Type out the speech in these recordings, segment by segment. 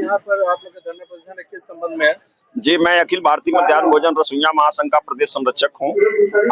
यहाँ पर आप लोग का धरना प्रदर्शन किस संबंध में है? जी, मैं अखिल भारतीय मध्याह्न भोजन रसोइया महासंघ का प्रदेश संरक्षक हूँ।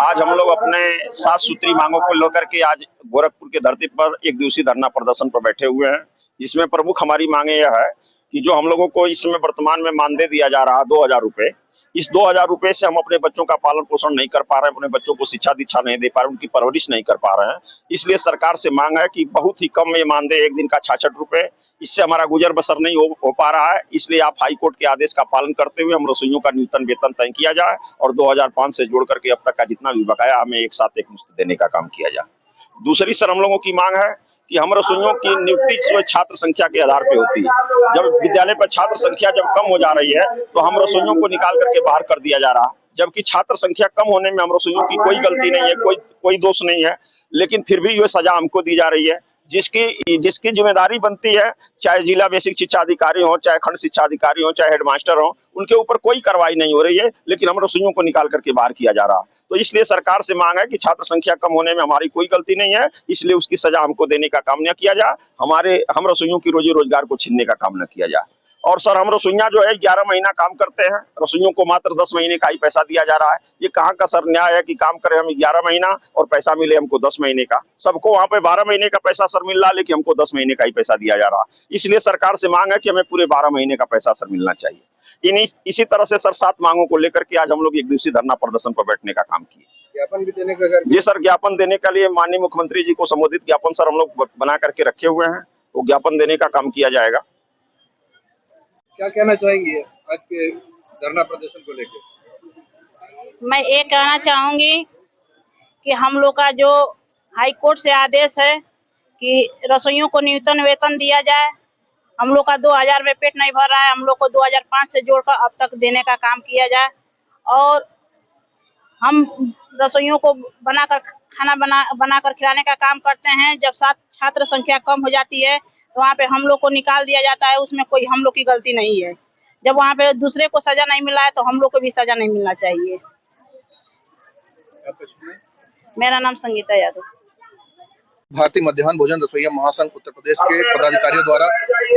आज हम लोग अपने 7 सूत्री मांगों को लेकर के आज गोरखपुर के धरती पर एक दिवसीय धरना प्रदर्शन पर बैठे हुए हैं। इसमें प्रमुख हमारी मांगे यह है कि जो हम लोगों को इसमें वर्तमान में मानदेय दिया जा रहा है 2000 रुपए, इस 2000 रुपए से हम अपने बच्चों का पालन पोषण नहीं कर पा रहे हैं, अपने बच्चों को शिक्षा दीक्षा नहीं दे पा रहे, उनकी परवरिश नहीं कर पा रहे हैं। इसलिए सरकार से मांग है कि बहुत ही कम ये मानदेय, एक दिन का 66 रुपए, इससे हमारा गुजर बसर नहीं हो पा रहा है। इसलिए आप हाईकोर्ट के आदेश का पालन करते हुए हम रसोइयों का न्यूनतम वेतन तय किया जाए और 2005 से जोड़ करके अब तक का जितना भी बकाया हमें एक साथ एक मुश्त देने का काम किया जाए। दूसरी सर हम लोगों की मांग है कि हम रसोइयों की नियुक्ति छात्र संख्या के आधार पे होती है। जब विद्यालय पर छात्र संख्या जब कम हो जा रही है तो हम रसोइयों को निकाल करके बाहर कर दिया जा रहा है, जबकि छात्र संख्या कम होने में हम रसोइयों की कोई गलती नहीं है, कोई दोष नहीं है, लेकिन फिर भी ये सजा हमको दी जा रही है, जिसकी जिम्मेदारी बनती है, चाहे जिला बेसिक शिक्षा अधिकारी हो, चाहे खंड शिक्षा अधिकारी हो, चाहे हेडमास्टर हो, उनके ऊपर कोई कार्रवाई नहीं हो रही है, लेकिन हम रसोइयों को निकाल करके बाहर किया जा रहा है। तो इसलिए सरकार से मांग है कि छात्र संख्या कम होने में हमारी कोई गलती नहीं है, इसलिए उसकी सजा हमको देने का काम न किया जाए, हम रसोइयों की रोजी रोजगार को छीनने का काम न किया जाए। और सर हम रसोइया जो है 11 महीना काम करते हैं, रसोइयों को मात्र 10 महीने का ही पैसा दिया जा रहा है। ये कहाँ का सर न्याय है कि काम करें हम 11 महीना और पैसा मिले हमको 10 महीने का? सबको वहाँ पे 12 महीने का पैसा सर मिल रहा है, लेकिन हमको 10 महीने का ही पैसा दिया जा रहा है। इसलिए सरकार से मांग है कि हमें पूरे 12 महीने का पैसा सर मिलना चाहिए। इसी तरह से सर 7 मांगों को लेकर के आज हम लोग एक दिवसीय धरना प्रदर्शन पर बैठने का काम किए। ज्ञापन भी देने का? जी सर, ज्ञापन देने के लिए माननीय मुख्यमंत्री जी को संबोधित ज्ञापन सर हम लोग बना करके रखे हुए हैं, वो ज्ञापन देने का काम किया जाएगा। क्या कहना चाहेंगे आज के धरना प्रदर्शन को लेकर? मैं ये कहना चाहूंगी कि हम लोग का जो हाई कोर्ट से आदेश है कि रसोइयों को न्यूनतम वेतन दिया जाए, हम लोग का 2000 में पेट नहीं भर रहा है, हम लोग को 2005 से जोड़कर अब तक देने का काम किया जाए। और हम रसोइयों को खाना बनाकर खिलाने का काम करते हैं। जब छात्र संख्या कम हो जाती है तो वहाँ पे हम लोग को निकाल दिया जाता है, उसमें कोई हम लोग की गलती नहीं है। जब वहाँ पे दूसरे को सजा नहीं मिला है तो हम लोग को भी सजा नहीं मिलना चाहिए। मेरा नाम संगीता यादव। भारतीय मध्याह्न भोजन रसोइया महासंघ उत्तर प्रदेश के पदाधिकारियों द्वारा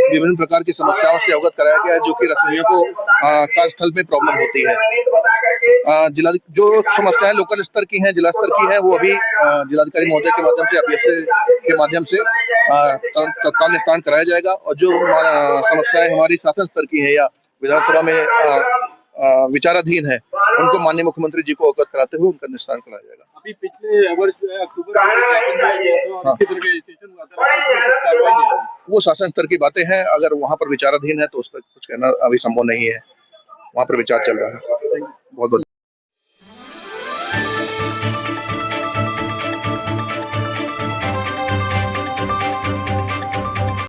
विभिन्न प्रकार की समस्याओं से अवगत कराया गया है, जो कि रसोइयों को कार्यस्थल में प्रॉब्लम होती है। जो समस्याएं लोकल स्तर की हैं, जिला स्तर की है, वो अभी जिलाधिकारी महोदय के माध्यम से, अभी के माध्यम से तत्काल निस्तारण कराया जाएगा। और जो समस्याएं हमारी शासन स्तर की है या विधानसभा में विचाराधीन है, उनको माननीय मुख्यमंत्री जी को अवगत कराते हुए उनका निस्तारण कराया जाएगा। अभी पिछले वर्ष जो है अक्टूबर वो शासन स्तर की बातें हैं, अगर वहाँ पर विचाराधीन है तो उस पर कुछ कहना अभी संभव नहीं है, वहाँ पर विचार चल रहा है। बहुत बहुत